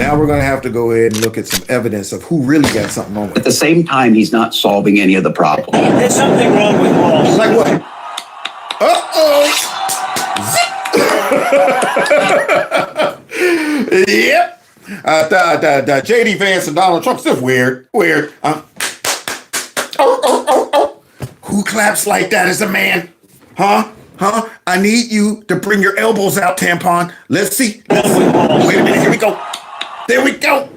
Now we're going to have to go ahead and look at some evidence of who really got something wrong with At the same time, he's not solving any of the problems. There's something wrong with Walz. Like what? Yep. J.D. Vance and Donald Trump. Still weird. Who claps like that as a man? Huh? I need you to bring your elbows out, Tampon. Let's see. Wait a minute. Here we go. There we go.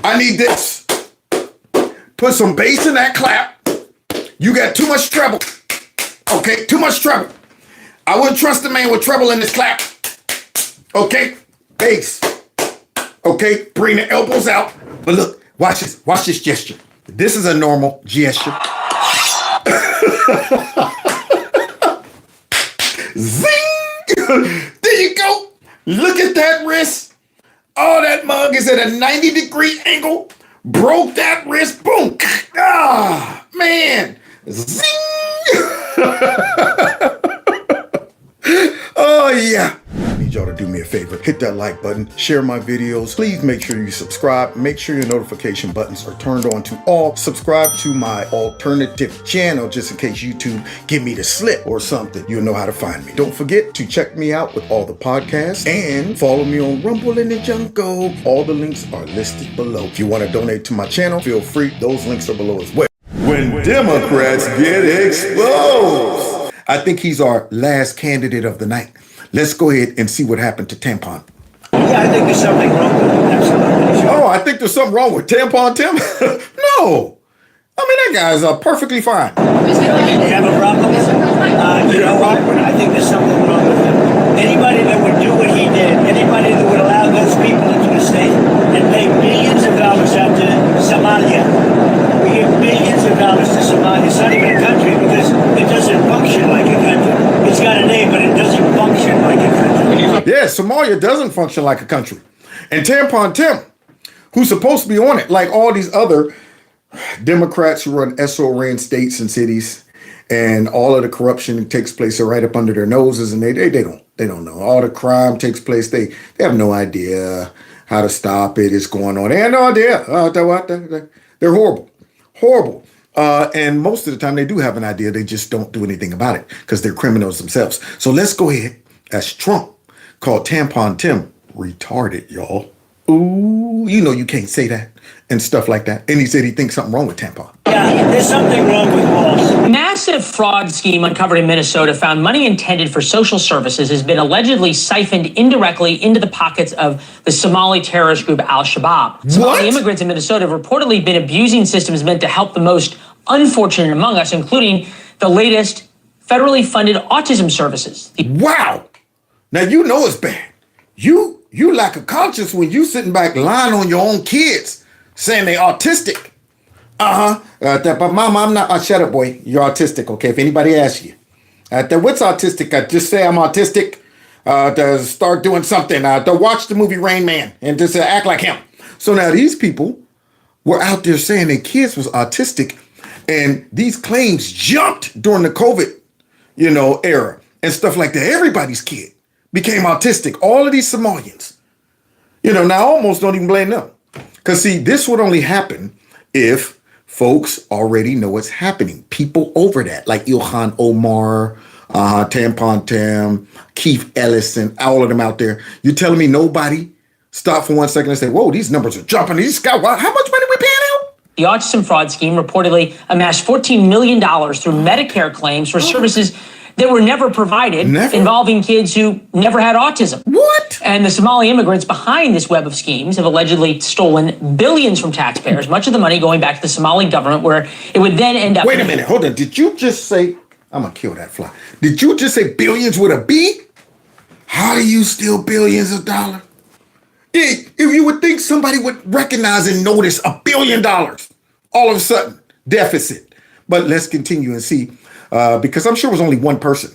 I need this. Put some bass in that clap. You got too much treble. Okay, too much treble. I wouldn't trust a man with treble in his clap. Okay, bass. Okay, bring the elbows out. But look, watch this gesture. This is a normal gesture. Zing! There you go. Look at that wrist. Oh, that mug is at a 90-degree angle. Broke that wrist. Boom. Ah, man. Zing! Oh, yeah. I need y'all to do me a favor. Hit that like button. Share my videos. Please make sure you subscribe. Make sure your notification buttons are turned on to all. Subscribe to my alternative channel just in case YouTube give me the slip or something. You'll know how to find me. Don't forget to check me out with all the podcasts and follow me on Rumble in the Jungle. All the links are listed below. If you want to donate to my channel, feel free. Those links are below as well. When Democrats get exposed. I think he's our last candidate of the night. Let's go ahead and see what happened to Tampon. Yeah, I think there's something wrong with him. Absolutely. Sure. Oh, I think there's something wrong with Tampon Tim? No. I mean, that guy's perfectly fine. You have a problem with him? You know what? I think there's something wrong with him. Anybody that would do what he did, anybody that would allow those people into the state and pay billions of dollars out to Somalia. We give billions of dollars to Somalia. It's not even a country because it doesn't function like a country. It's got a name, but it doesn't function like a country. Yeah, Somalia doesn't function like a country. And Tampon Tim, who's supposed to be on it, like all these other Democrats who run SO-ran states and cities, and all of the corruption that takes place are right up under their noses, and they don't know. All the crime takes place. They have no idea how to stop it. It's going on. They have no idea. They're horrible. And most of the time they do have an idea. They just don't do anything about it because they're criminals themselves. So let's go ahead. That's Trump called Tampon Tim retarded, y'all. Ooh, you know you can't say that and stuff like that. And he said he thinks something wrong with Tampon. Yeah, there's something wrong with Walz. Massive fraud scheme uncovered in Minnesota found money intended for social services has been allegedly siphoned indirectly into the pockets of the Somali terrorist group Al-Shabaab. Somali immigrants in Minnesota have reportedly been abusing systems meant to help the most unfortunate among us, including the latest federally funded autism services. Wow. Now, you know it's bad. You lack a conscience when you sitting back lying on your own kids saying they autistic. But mama, I'm not. Shut up, boy. You're autistic, okay? If anybody asks you. What's autistic? Just say I'm autistic. To start doing something. To watch the movie Rain Man and just act like him. So now these people were out there saying their kids was autistic, and these claims jumped during the COVID, era and stuff like that. Everybody's kid became autistic. All of these Somalians. Now I almost don't even blame them. Because, see, this would only happen if folks already know what's happening. People over that, like Ilhan Omar, Tampon Tim, Keith Ellison, all of them out there. You're telling me nobody stopped for 1 second and say, whoa, these numbers are jumping. These guys, how much money we paying out? The autism fraud scheme reportedly amassed $14 million through Medicare claims for services that were never provided, involving kids who never had autism. What? And the Somali immigrants behind this web of schemes have allegedly stolen billions from taxpayers, much of the money going back to the Somali government, where it would then end up... Wait a minute, hold on. Did you just say... I'm going to kill that fly. Did you just say billions with a B? How do you steal billions of dollars? If you would think somebody would recognize and notice $1 billion, all of a sudden, deficit. But let's continue and see, because I'm sure it was only one person.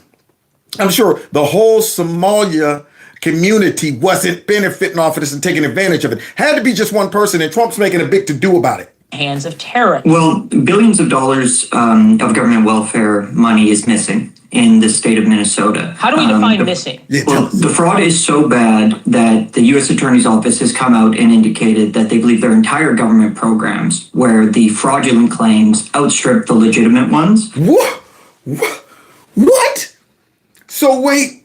I'm sure the whole Somalia community wasn't benefiting off of this and taking advantage of it. Had to be just one person, and Trump's making a big to-do about it. hands of terrorists. Well, billions of dollars of government welfare money is missing in the state of Minnesota. How do we define missing? Well, the fraud is so bad that the U.S. Attorney's Office has come out and indicated that they believe their entire government programs, where the fraudulent claims outstrip the legitimate ones. What? What? So wait,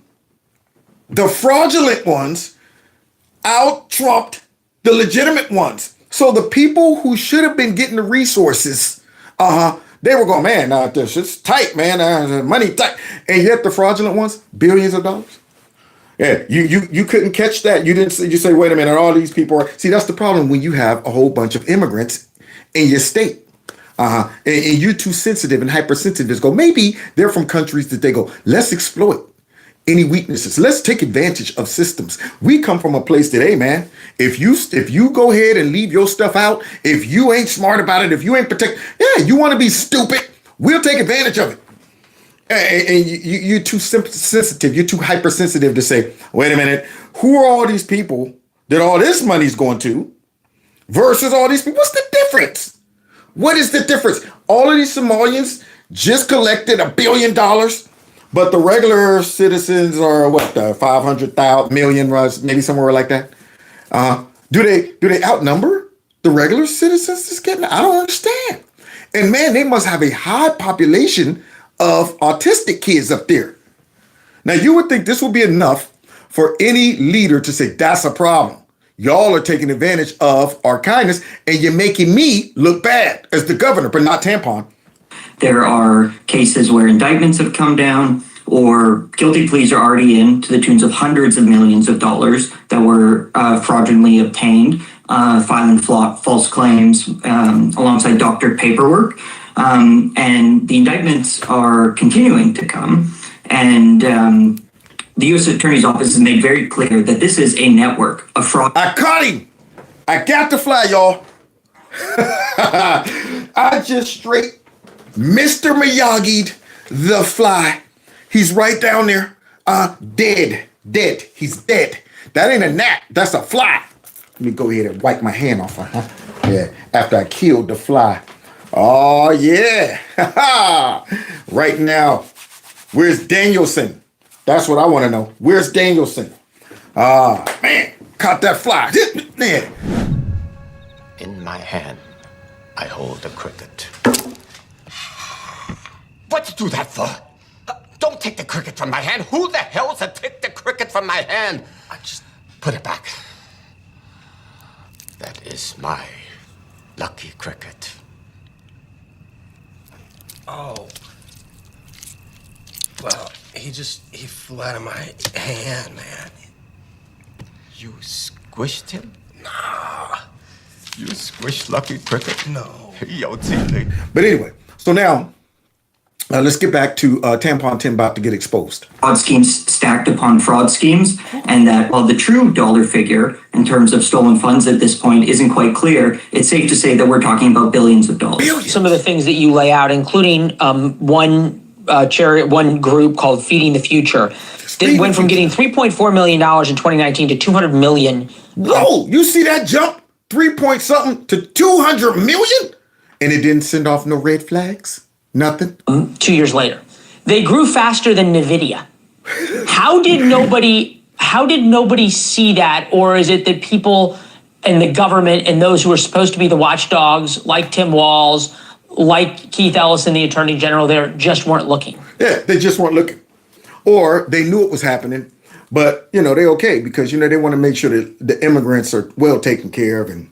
the fraudulent ones out-trumped the legitimate ones. So the people who should have been getting the resources, they were going, man, this is tight, man, money tight. And yet the fraudulent ones, billions of dollars. Yeah, you couldn't catch that. You didn't. You say, wait a minute, all these people are. See, that's the problem when you have a whole bunch of immigrants in your state. And you're too sensitive and hypersensitive to go, maybe they're from countries that they go, let's exploit any weaknesses. Let's take advantage of systems. We come from a place that, hey, man, if you go ahead and leave your stuff out, if you ain't smart about it, if you ain't you want to be stupid, we'll take advantage of it. And you're too sensitive. You're too hypersensitive to say, wait a minute, who are all these people that all this money's going to versus all these people? What's the difference? What is the difference? All of these Somalians just collected $1 billion, but the regular citizens are what, 500,000 million, maybe somewhere like that. Do they outnumber the regular citizens that's getting? I don't understand. And man, they must have a high population of autistic kids up there. Now you would think this would be enough for any leader to say that's a problem. Y'all are taking advantage of our kindness and you're making me look bad as the governor, but not Tampon. There are cases where indictments have come down or guilty pleas are already in to the tunes of hundreds of millions of dollars that were fraudulently obtained, filing false claims alongside doctored paperwork. And the indictments are continuing to come. And the U.S. Attorney's Office has made very clear that this is a network of fraud. I caught him. I got the fly, y'all. I just straight Mr. Miyagi'd the fly. He's right down there. Dead. He's dead. That ain't a gnat. That's a fly. Let me go ahead and wipe my hand off. Yeah, after I killed the fly. Oh, yeah. Right now, where's Danielson? That's what I want to know. Where's Danielson? Man, caught that fly. Man. In my hand, I hold a cricket. What'd you do that for? Don't take the cricket from my hand. Who the hell's to take the cricket from my hand? I just put it back. That is my lucky cricket. Oh. Well, he flew out of my hand, man. You squished him? Nah. You squished Lucky Cricket? No. Yo, But anyway, so now let's get back to Tampon Tim about to get exposed. Fraud schemes stacked upon fraud schemes, and that while the true dollar figure in terms of stolen funds at this point isn't quite clear, it's safe to say that we're talking about billions of dollars. Billions. Some of the things that you lay out, including one group called Feeding the Future, that went from getting $3.4 million in 2019 to $200 million. Whoa, you see that jump? 3 point something to 200 million? And it didn't send off no red flags? Nothing? 2 years later. They grew faster than NVIDIA. How did nobody see that? Or is it that people in the government and those who are supposed to be the watchdogs, like Tim Walz, like Keith Ellison, the Attorney General, there just weren't looking? Yeah, they just weren't looking. Or they knew it was happening, but, they're okay because, they want to make sure that the immigrants are well taken care of and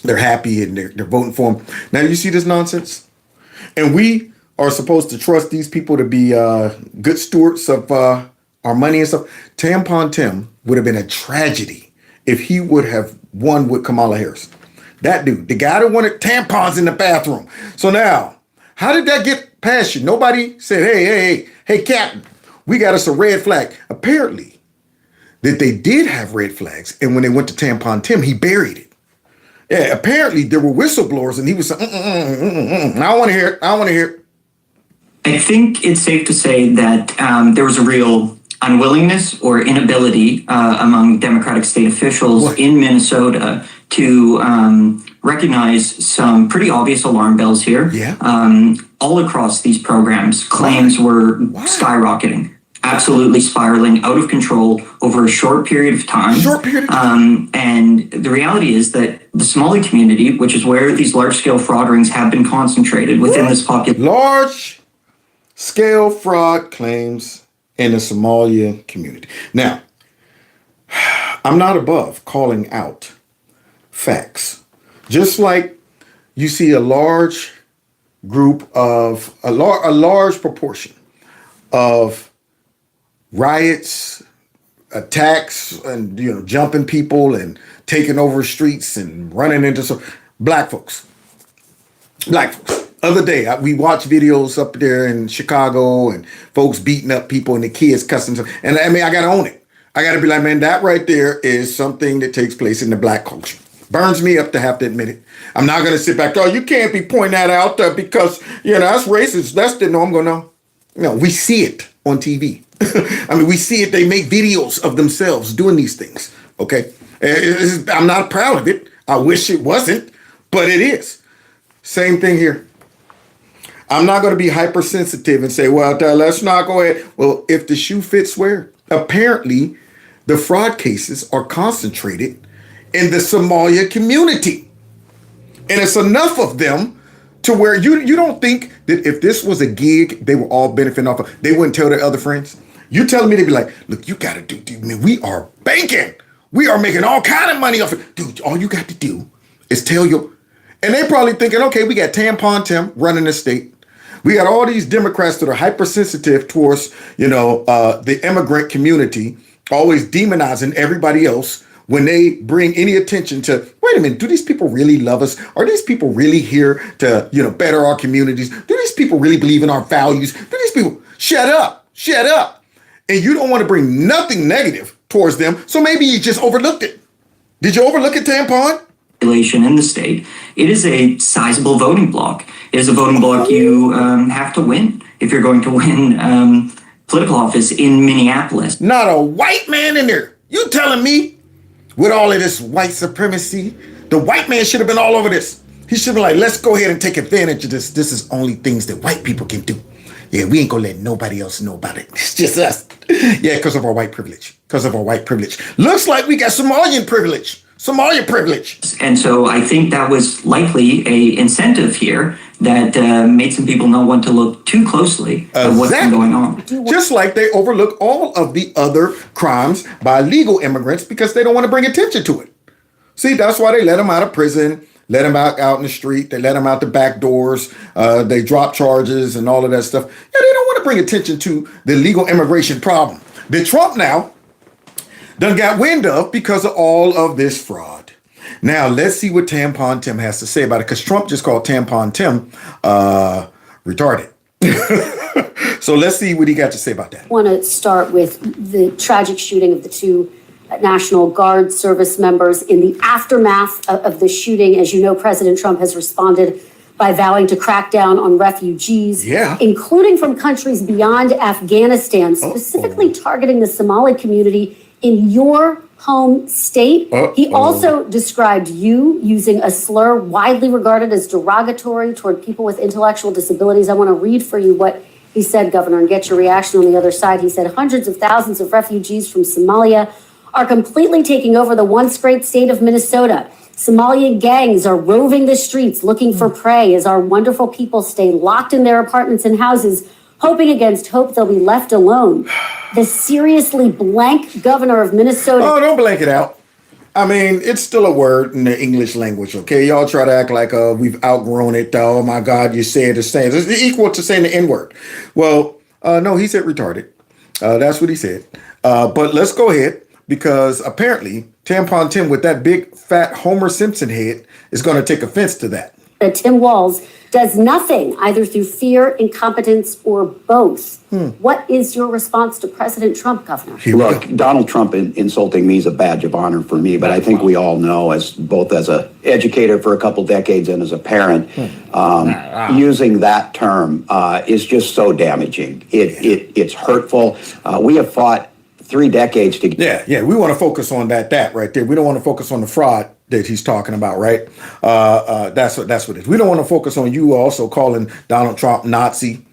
they're happy and they're voting for them. Now, you see this nonsense? And we are supposed to trust these people to be good stewards of our money and stuff. Tampon Tim would have been a tragedy if he would have won with Kamala Harris. That dude, the guy that wanted tampons in the bathroom. So now, how did that get past you? Nobody said, hey, Captain, we got us a red flag. Apparently, that they did have red flags. And when they went to Tampon Tim, he buried it. Yeah, apparently there were whistleblowers and he was saying, I don't want to hear it. I think it's safe to say that there was a real unwillingness or inability among Democratic state officials in Minnesota to recognize some pretty obvious alarm bells here. Yeah. All across these programs, claims were skyrocketing, absolutely spiraling out of control over a short period of time. And the reality is that the Somali community, which is where these large-scale fraud rings have been concentrated within this population. Large-scale fraud claims in the Somalia community. Now, I'm not above calling out facts. Just like you see a large group of, a large proportion of riots, attacks, and jumping people and taking over streets and running into some black folks. Other day, we watched videos up there in Chicago and folks beating up people and the kids cussing. And I mean, I got to own it. I got to be like, man, that right there is something that takes place in the black culture. Burns me up to have to admit it. I'm not going to sit back. Oh, you can't be pointing that out because, that's racist. That's the no, I'm going to. No, we see it on TV. I mean, we see it. They make videos of themselves doing these things. Okay. I'm not proud of it. I wish it wasn't, but it is. Same thing here. I'm not going to be hypersensitive and say, well, let's not go ahead. Well, if the shoe fits, where? Apparently, the fraud cases are concentrated in the Somalia community. And it's enough of them to where you don't think that if this was a gig, they were all benefiting off of, they wouldn't tell their other friends. You telling me they'd be like, look, you got to do, dude, man, we are banking. We are making all kind of money off it. Dude, all you got to do is tell your, and they probably thinking, okay, we got Tampon Tim running the state. We got all these Democrats that are hypersensitive towards, the immigrant community, always demonizing everybody else when they bring any attention to, wait a minute, do these people really love us? Are these people really here to, better our communities? Do these people really believe in our values? Do these people, shut up. And you don't want to bring nothing negative towards them. So maybe you just overlooked it. Did you overlook it, Tampon? In the state, it is a sizable voting bloc. It is a voting bloc you have to win if you're going to win political office in Minneapolis. Not a white man in there. You telling me with all of this white supremacy, the white man should have been all over this. He should have been like, let's go ahead and take advantage of this. This is only things that white people can do. Yeah, we ain't gonna let nobody else know about it. It's just us. Yeah, because of our white privilege. Looks like we got Somalian privilege. Somalia privilege. And so I think that was likely a incentive here that made some people not want to look too closely at what's been going on. Just like they overlook all of the other crimes by legal immigrants because they don't want to bring attention to it. See, that's why they let them out of prison, let them out in the street, they let them out the back doors, they drop charges and all of that stuff. Yeah, they don't want to bring attention to the legal immigration problem that Trump now done got wind of because of all of this fraud. Now, let's see what Tampon Tim has to say about it, because Trump just called Tampon Tim retarded. So let's see what he got to say about that. I want to start with the tragic shooting of the two National Guard service members. In the aftermath of the shooting, as you know, President Trump has responded by vowing to crack down on refugees, including from countries beyond Afghanistan, specifically targeting the Somali community in your home state. He also described you using a slur widely regarded as derogatory toward people with intellectual disabilities. I want to read for you what he said, Governor, and get your reaction on the other side. He said, hundreds of thousands of refugees from Somalia are completely taking over the once great state of Minnesota. Somalian gangs are roving the streets looking for prey as our wonderful people stay locked in their apartments and houses, hoping against hope they'll be left alone. The seriously blank governor of Minnesota. Oh, don't blank it out. I mean, it's still a word in the English language, okay? Y'all try to act like we've outgrown it. Oh, my God, you say it the same. It's equal to saying the N-word. Well, no, he said retarded. That's what he said. But let's go ahead, because apparently Tampon Tim with that big, fat Homer Simpson head is going to take offense to that. Tim Walz does nothing, either through fear, incompetence, or both. What is your response to President Trump, Governor? Look, Donald Trump insulting me is a badge of honor for me, but I think we all know, as both as an educator for a couple decades and as a parent, using that term is just so damaging. It's hurtful. We have fought 3 decades to we want to focus on that right there. We don't want to focus on the fraud that he's talking about, right? That's what it is. We don't want to focus on you also calling Donald Trump Nazi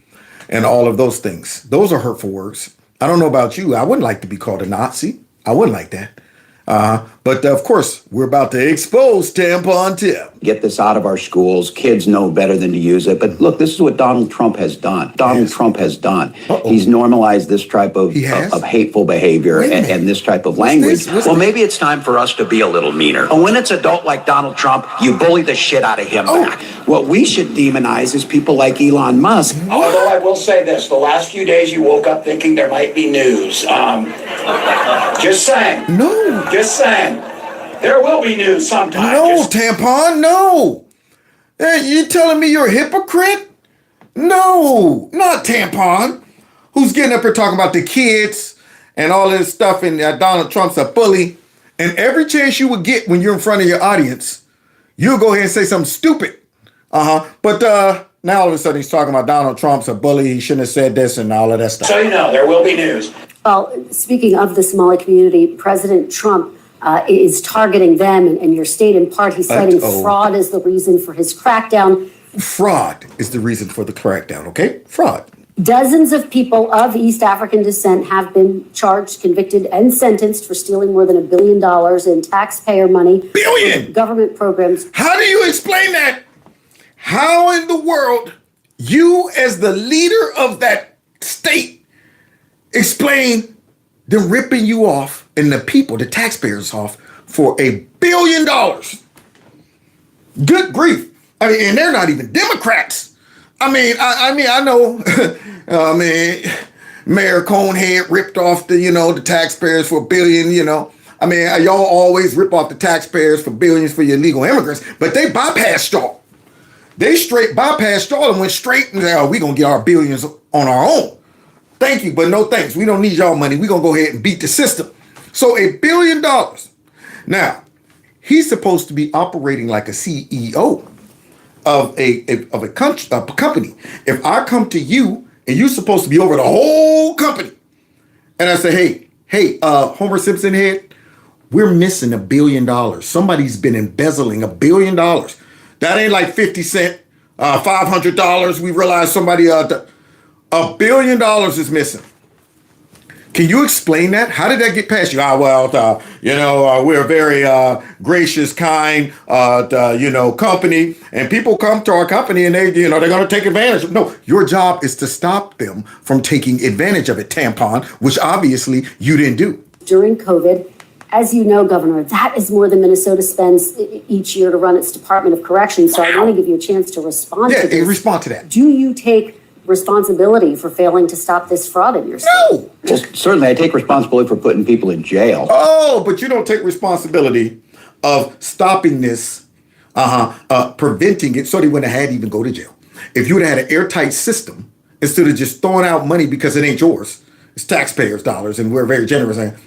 and all of those things. Those are hurtful words. I don't know about you. I wouldn't like to be called a Nazi. I wouldn't like that. But of course, we're about to expose Tampon Tim. Get this out of our schools. Kids know better than to use it. But look, this is what Donald Trump has done. Trump has done. He's normalized this type of hateful behavior and this type of language. Well, maybe it's time for us to be a little meaner. And when it's adult like Donald Trump, you bully the shit out of him back. What we should demonize is people like Elon Musk. Although I will say this, the last few days you woke up thinking there might be news. Just saying. No. Just saying. There will be news sometime. No, Tampon, no. Hey, you telling me you're a hypocrite? No, not Tampon. Who's getting up here talking about the kids and all this stuff and Donald Trump's a bully. And every chance you would get when you're in front of your audience, you'll go ahead and say something stupid. But now all of a sudden he's talking about Donald Trump's a bully. He shouldn't have said this and all of that stuff. So you know, there will be news. Well, speaking of the Somali community, President Trump is targeting them and your state in part. He's citing fraud as the reason for his crackdown. Fraud is the reason for the crackdown, okay? Fraud. Dozens of people of East African descent have been charged, convicted, and sentenced for stealing more than $1 billion in taxpayer money. Billion! Government programs. How do you explain that? How in the world you, as the leader of that state, explain them ripping you off and the people, the taxpayers off for $1 billion? Good grief. I mean, and they're not even Democrats. I know, Mayor Conehead ripped off the taxpayers for $1 billion, y'all always rip off the taxpayers for billions for your illegal immigrants, but they bypassed y'all. They straight bypassed y'all and went straight and said, we're going to get our billions on our own. Thank you, but no thanks. We don't need y'all money. We're going to go ahead and beat the system. So $1 billion. Now, he's supposed to be operating like a CEO of a company. If I come to you and you're supposed to be over the whole company, and I say, hey, Homer Simpson head, we're missing $1 billion. Somebody's been embezzling $1 billion. That ain't like 50 cents, $500. We realize somebody, $1 billion is missing. Can you explain that? How did that get past you? We're a very gracious, kind, company, and people come to our company and they're going to take advantage. No, your job is to stop them from taking advantage of it, Tampon, which obviously you didn't do. During COVID, as you know, Governor, that is more than Minnesota spends each year to run its Department of Corrections. So I want to give you a chance to respond to this. Yeah, respond to that. Do you take responsibility for failing to stop this fraud in your state? No. Well, certainly I take responsibility for putting people in jail. Oh, but you don't take responsibility of stopping this, preventing it so they wouldn't have had to even go to jail. If you would have had an airtight system, instead of just throwing out money because it ain't yours, it's taxpayers' dollars, and we're very generous. It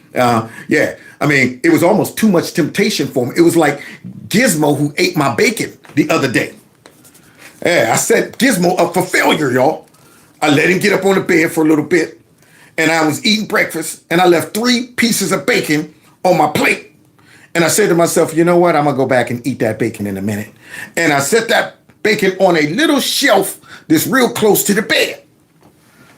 was almost too much temptation for him. It was like Gizmo who ate my bacon the other day. Yeah, I set Gizmo up for failure, y'all. I let him get up on the bed for a little bit, and I was eating breakfast, and I left 3 pieces of bacon on my plate. And I said to myself, you know what? I'm going to go back and eat that bacon in a minute. And I set that bacon on a little shelf that's real close to the bed.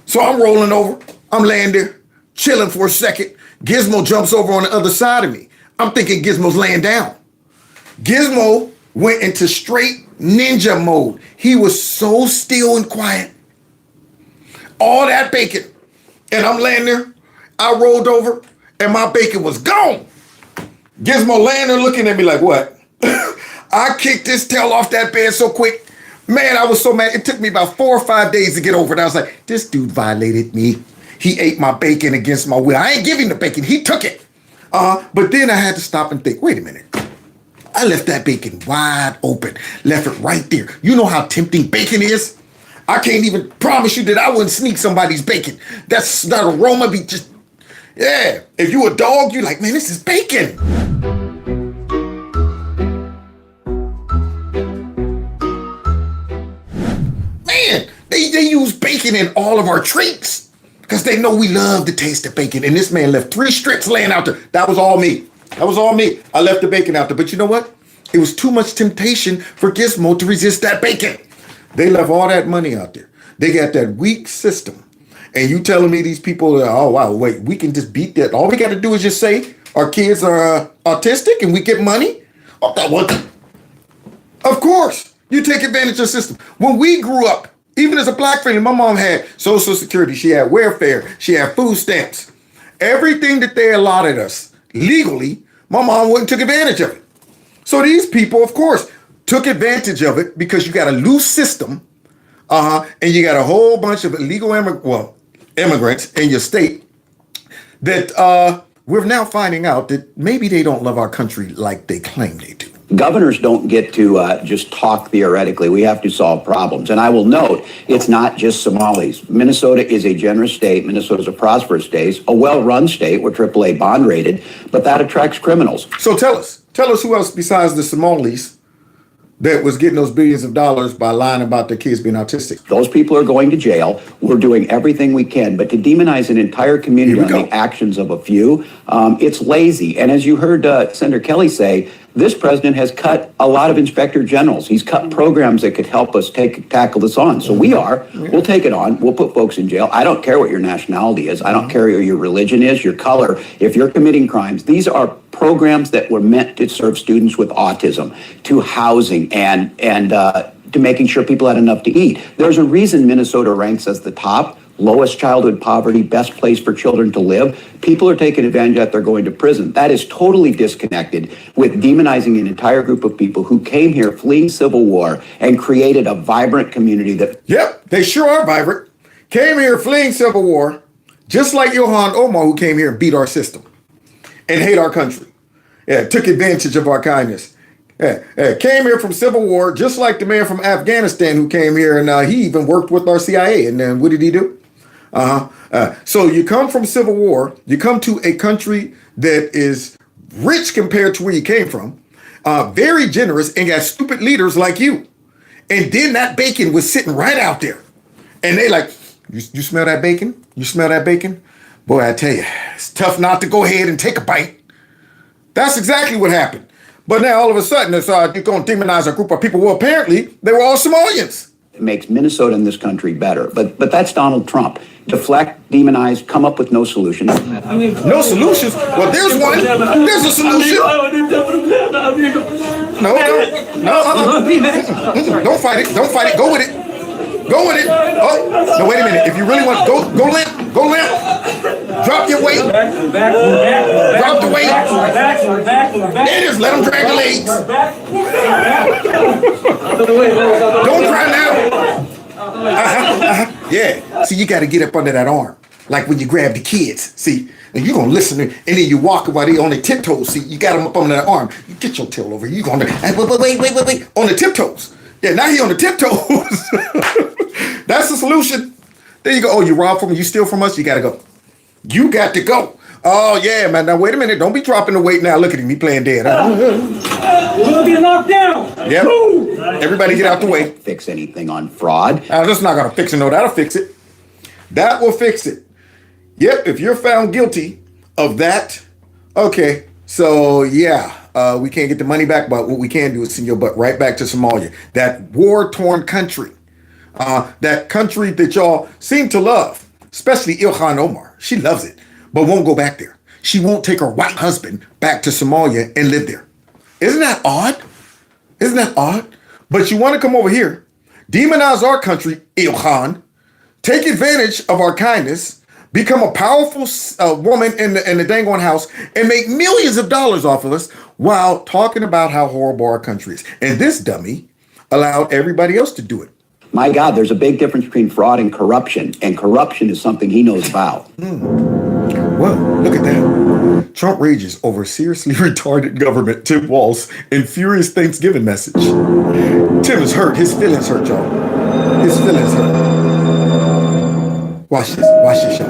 So I'm rolling over. I'm laying there, chilling for a second. Gizmo jumps over on the other side of me. I'm thinking Gizmo's laying down. Gizmo went into straight ninja mode. He was so still and quiet. All that bacon. And I'm laying there. I rolled over and my bacon was gone. Gizmo laying there looking at me like, what? I kicked his tail off that bed so quick. Man, I was so mad. It took me about 4 or 5 days to get over it. I was like, this dude violated me. He ate my bacon against my will. I ain't giving the bacon. He took it. But then I had to stop and think, wait a minute. I left that bacon wide open. Left it right there. You know how tempting bacon is? I can't even promise you that I wouldn't sneak somebody's bacon. That's that aroma be just, yeah. If you a dog, you like, man, this is bacon. Man, they use bacon in all of our treats because they know we love the taste of bacon. And this man left 3 strips laying out there. That was all me. I left the bacon out there. But you know what? It was too much temptation for Gizmo to resist that bacon. They left all that money out there. They got that weak system. And you telling me these people, oh, wow, wait, we can just beat that. All we got to do is just say our kids are autistic and we get money? Oh, that was, of course, you take advantage of the system. When we grew up, even as a black family, my mom had Social Security, she had welfare, she had food stamps. Everything that they allotted us legally, my mom wouldn't took advantage of it. So these people, of course, took advantage of it because you got a loose system, and you got a whole bunch of illegal immigrants in your state that we're now finding out that maybe they don't love our country like they claim they do. Governors don't get to just talk theoretically. We have to solve problems. And I will note, it's not just Somalis. Minnesota is a generous state. Minnesota is a prosperous state, a well-run state. We're AAA bond rated, but that attracts criminals. So tell us who else besides the Somalis that was getting those billions of dollars by lying about their kids being autistic. Those people are going to jail. We're doing everything we can, but to demonize an entire community on the actions of a few, it's lazy. And as you heard Senator Kelly say, this president has cut a lot of inspector generals. He's cut programs that could help us tackle this on. So we'll take it on. We'll put folks in jail. I don't care what your nationality is. I don't care what your religion is, your color. If you're committing crimes, these are programs that were meant to serve students with autism, to housing, and to making sure people had enough to eat. There's a reason Minnesota ranks as the top, lowest childhood poverty, best place for children to live. People are taking advantage of that. They're going to prison. That is totally disconnected with demonizing an entire group of people who came here fleeing civil war and created a vibrant community that... Yep, they sure are vibrant. Came here fleeing civil war, just like Ilhan Omar, who came here and beat our system and hate our country. Yeah, took advantage of our kindness. Came here from civil war, just like the man from Afghanistan who came here, and he even worked with our CIA. And then what did he do? So you come from civil war, you come to a country that is rich compared to where you came from, very generous, and got stupid leaders like you. And then that bacon was sitting right out there. And they like, you smell that bacon? You smell that bacon? Boy, I tell you, it's tough not to go ahead and take a bite. That's exactly what happened. But now all of a sudden, it's you're going to demonize a group of people. Well, apparently, they were all Somalians. It makes Minnesota and this country better. But that's Donald Trump. Deflect, demonize, come up with no solutions. No solutions? Well, there's one. There's a solution. No. Don't fight it. Don't fight it. Go with it. Go with it. Oh, no, wait a minute. If you really want, go limp. Go limp. Drop your weight. Drop the weight. There it is. Let them drag the legs. Don't cry now. Yeah. See, you got to get up under that arm. Like when you grab the kids. See, and you're going to listen, and then you walk while they on their tiptoes. See, you got them up under that arm. You get your tail over. You're going to, wait. On the tiptoes. Yeah, now he on the tiptoes. That's the solution. There you go. Oh, you rob from me, you steal from us, you gotta go. You got to go. Oh yeah, man. Now wait a minute. Don't be dropping the weight now. Look at him, he playing dead. We'll get knocked down. Yep. Everybody get out the way. Fix anything on fraud. That's not gonna fix it. No, that'll fix it. That will fix it. Yep, if you're found guilty of that, okay. So yeah. We can't get the money back, but what we can do is send your butt right back to Somalia, that war-torn country, that country that y'all seem to love, especially Ilhan Omar. She loves it, but won't go back there. She won't take her white husband back to Somalia and live there. Isn't that odd? Isn't that odd? But you want to come over here, demonize our country, Ilhan, take advantage of our kindness, become a powerful woman in the dang on house, and make millions of dollars off of us while talking about how horrible our country is. And this dummy allowed everybody else to do it. My God, there's a big difference between fraud and corruption is something he knows about. Well, look at that. Trump rages over seriously retarded government, Tim Walz, and furious Thanksgiving message. Tim is hurt. His feelings hurt, y'all. His feelings hurt. Watch this, y'all.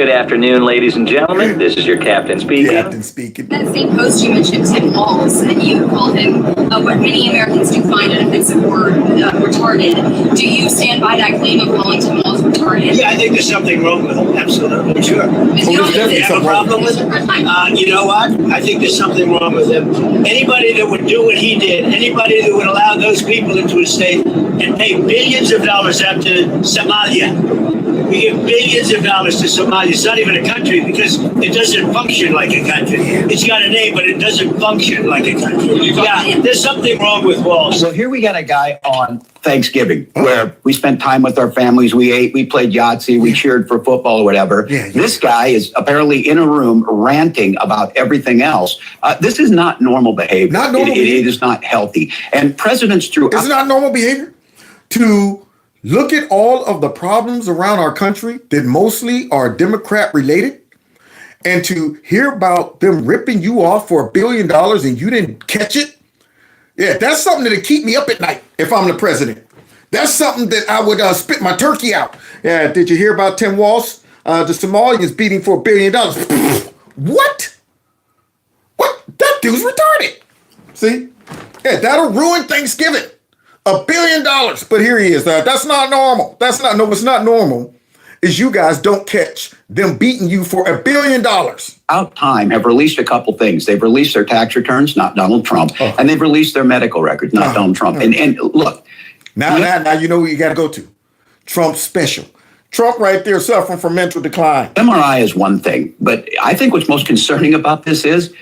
Good afternoon, ladies and gentlemen. This is your captain speaking. Captain speaking. That same post you mentioned Tim Walz, and you called him what many Americans do find an offensive word, retarded. Do you stand by that claim of calling Tim Walz retarded? Yeah, I think there's something wrong with him. Absolutely, sure. You don't have a problem with it? You know what? I think there's something wrong with him. Anybody that would do what he did, anybody that would allow those people into a state and pay billions of dollars out to Somalia. We give billions of dollars to Somalia. It's not even a country because it doesn't function like a country. It's got a name, but it doesn't function like a country. Yeah, there's something wrong with Walz. Well, here we got a guy on Thanksgiving where we spent time with our families. We ate, we played Yahtzee, we cheered for football or whatever. This guy is apparently in a room ranting about everything else. This is not normal behavior. Not normal behavior. It is not healthy. And presidents throughout... It's not normal behavior to look at all of the problems around our country that mostly are Democrat related, and to hear about them ripping you off for $1 billion and you didn't catch it. Yeah, that's something that'll keep me up at night if I'm the president. That's something that I would spit my turkey out. Yeah, did you hear about Tim Walz? The Somalians beating for $1 billion. What? What? That dude's retarded. See? Yeah, that'll ruin Thanksgiving. $1 billion. But here he is. That's not normal. That's not, no, what's not normal is you guys don't catch them beating you for $1 billion. Out time have released a couple things. They've released their tax returns, not Donald Trump, and they've released their medical records, not Donald Trump. And look. Now you know who you got to go to. Trump special. Trump right there suffering from mental decline. MRI is one thing, but I think what's most concerning about this is,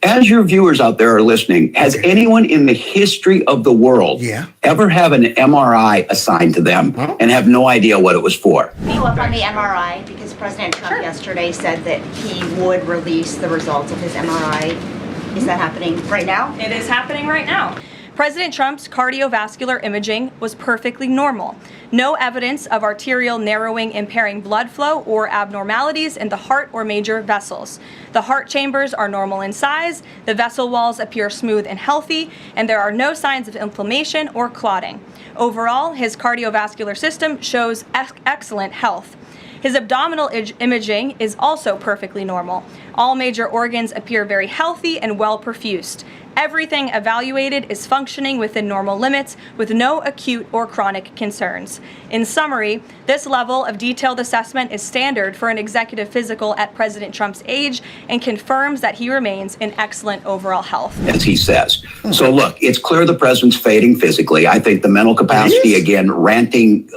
as your viewers out there are listening, has anyone in the history of the world ever have an MRI assigned to them and have no idea what it was for? Follow up on the MRI, because President Trump yesterday said that he would release the results of his MRI. Is that happening right now? It is happening right now. President Trump's cardiovascular imaging was perfectly normal. No evidence of arterial narrowing impairing blood flow or abnormalities in the heart or major vessels. The heart chambers are normal in size, the vessel walls appear smooth and healthy, and there are no signs of inflammation or clotting. Overall, his cardiovascular system shows excellent health. His abdominal imaging is also perfectly normal. All major organs appear very healthy and well perfused. Everything evaluated is functioning within normal limits with no acute or chronic concerns. In summary, this level of detailed assessment is standard for an executive physical at President Trump's age and confirms that he remains in excellent overall health. As he says. So look, it's clear the president's fading physically. I think the mental capacity, again, ranting,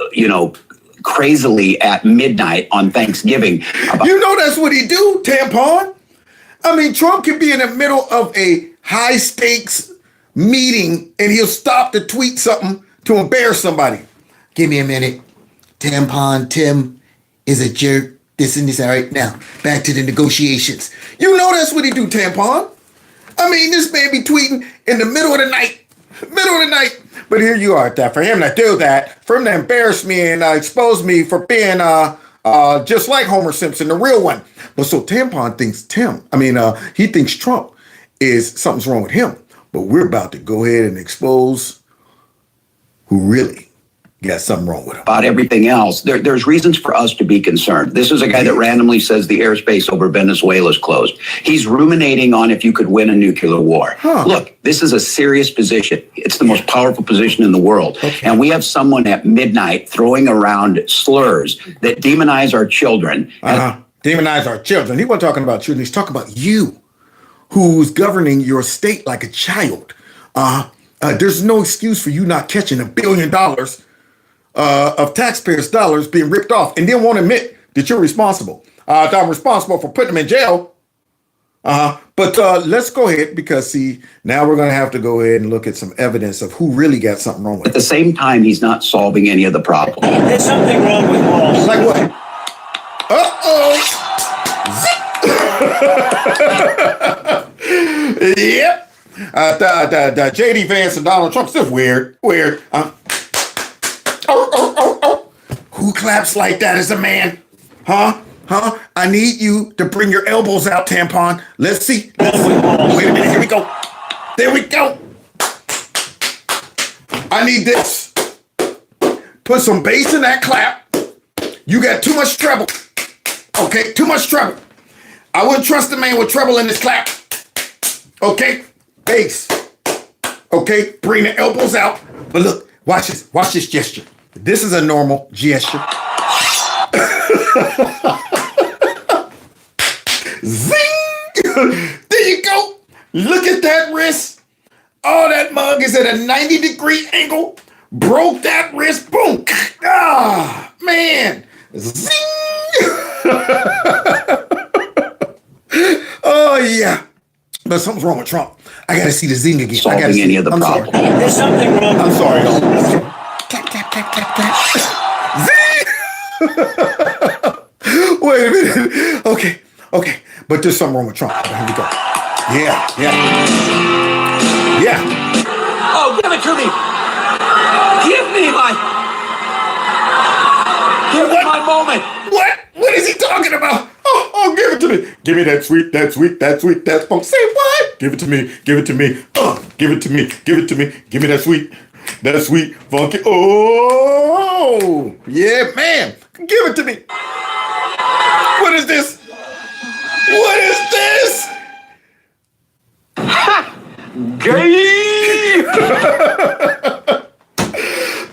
crazily at midnight on Thanksgiving. You know that's what he do, Tampon. I mean, Trump can be in the middle of a high stakes meeting and he'll stop to tweet something to embarrass somebody. Give me a minute. Tampon Tim is a jerk. This and this. All right, now back to the negotiations. You know that's what he do, Tampon. I mean, this man be tweeting in the middle of the night. But here you are, for him to do that, for him to embarrass me and expose me for being just like Homer Simpson, the real one. But so Tampon thinks he thinks Trump is something's wrong with him. But we're about to go ahead and expose who really got something wrong with him. About everything else, there's reasons for us to be concerned. This is a guy that randomly says the airspace over Venezuela is closed. He's ruminating on if you could win a nuclear war. Look, this is a serious position. It's the most powerful position in the world. And we have someone at midnight throwing around slurs that demonize our children. Demonize our children. He wasn't talking about children. He's talking about you, who's governing your state like a child. There's no excuse for you not catching $1 billion of taxpayers' dollars being ripped off and then won't admit that you're responsible. That I'm responsible for putting them in jail. But let's go ahead because, now we're going to have to go ahead and look at some evidence of who really got something wrong with At the same time, he's not solving any of the problems. There's something wrong with Walz. Like what? Yep. The J.D. Vance and Donald Trump. Still weird. Who claps like that as a man? Huh? I need you to bring your elbows out, Tampon. Let's see. Wait a minute. Here we go. There we go. I need this. Put some bass in that clap. You got too much treble. Okay, too much treble. I wouldn't trust a man with treble in his clap. Okay, bass. Okay, bring the elbows out. But look, watch this gesture. This is a normal gesture. Zing! There you go. Look at that wrist. Oh, that mug is at a 90-degree angle. Broke that wrist. Boom. Ah, man. Zing! Oh, yeah. But something's wrong with Trump. I got to see the zing again. Solving I gotta see any of the I'm problems. sorry. There's something wrong. I'm sorry. Clap, clap, clap, clap, clap. Zing! Wait a minute. Okay. But there's something wrong with Trump. Here we go. Yeah. Oh, give it to me. Give me my moment. What is he talking about? Oh, give it to me. Give me that sweet, that funk. Say what? Give it to me. Give it to me. Give it to me. Give me that sweet, funky. Oh, yeah, man. Give it to me. What is this? Gay.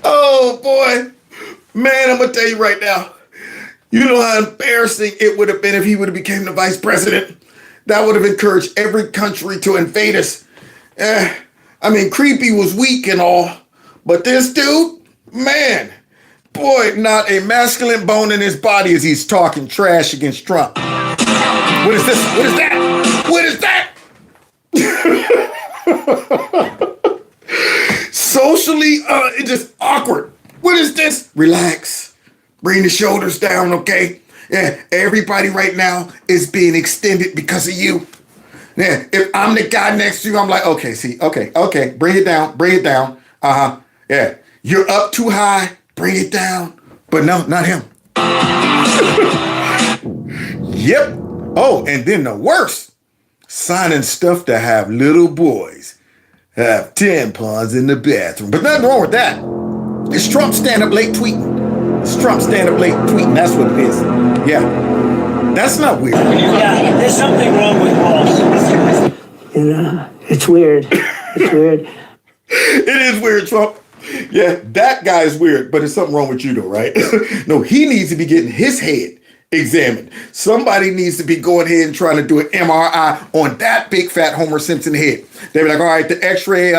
Oh, boy. Man, I'm going to tell you right now. You know how embarrassing it would have been if he would have became the vice president? That would have encouraged every country to invade us. I mean, Creepy was weak and all, but this dude, man, boy, not a masculine bone in his body as he's talking trash against Trump. What is this? What is that? What is that? Socially, it's just awkward. What is this? Relax. Bring the shoulders down, okay? Yeah, everybody right now is being extended because of you. Yeah, if I'm the guy next to you, I'm like, okay, bring it down. Yeah, you're up too high, bring it down. But no, not him. Yep. Oh, and then the worst, signing stuff to have little boys have tampons in the bathroom. But nothing wrong with that. It's Trump stand up late tweeting. That's what it is. Yeah. That's not weird. Yeah, there's something wrong with Walz. It's weird. It is weird, Trump. Yeah, that guy's weird, but there's something wrong with you though, right? No, he needs to be getting his head examined. Somebody needs to be going ahead and trying to do an MRI on that big fat Homer Simpson head. They were like, all right, the x-ray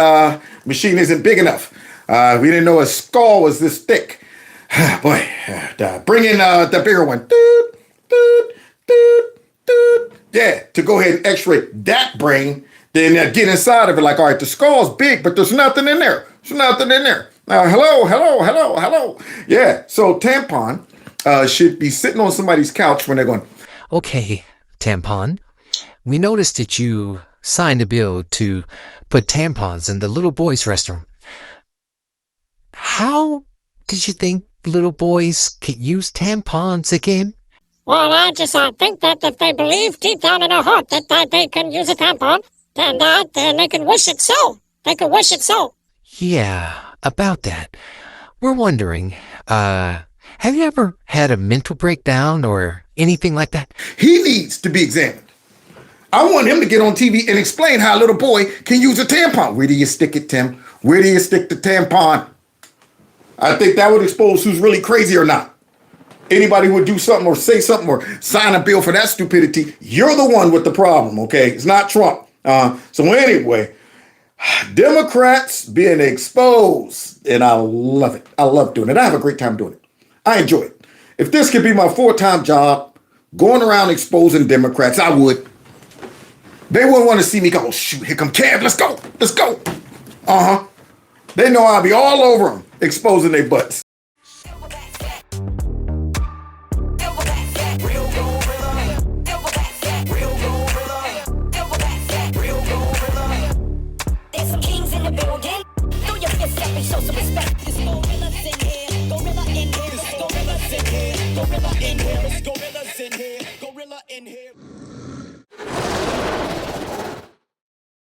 machine isn't big enough. We didn't know his skull was this thick. Boy, bring in the bigger one. Yeah, to go ahead and x-ray that brain, then get inside of it like, all right, the skull's big, but there's nothing in there. Hello. Yeah, so Tampon should be sitting on somebody's couch when they're going, okay, Tampon, we noticed that you signed a bill to put tampons in the little boys' restroom. How did you think little boys can use tampons again? Well, I just think that if they believe deep down in their heart that they can use a tampon, then they can wish it so. Yeah, about that. We're wondering, have you ever had a mental breakdown or anything like that? He needs to be examined. I want him to get on TV and explain how a little boy can use a tampon. Where do you stick it, Tim? Where do you stick the tampon? I think that would expose who's really crazy or not. Anybody who would do something or say something or sign a bill for that stupidity, you're the one with the problem, okay? It's not Trump. So anyway, Democrats being exposed, and I love it. I love doing it. I have a great time doing it. I enjoy it. If this could be my full-time job, going around exposing Democrats, I would. They wouldn't want to see me go, oh, shoot, here come Kev, let's go. They know I'll be all over them, exposing their butts. Gorilla in here.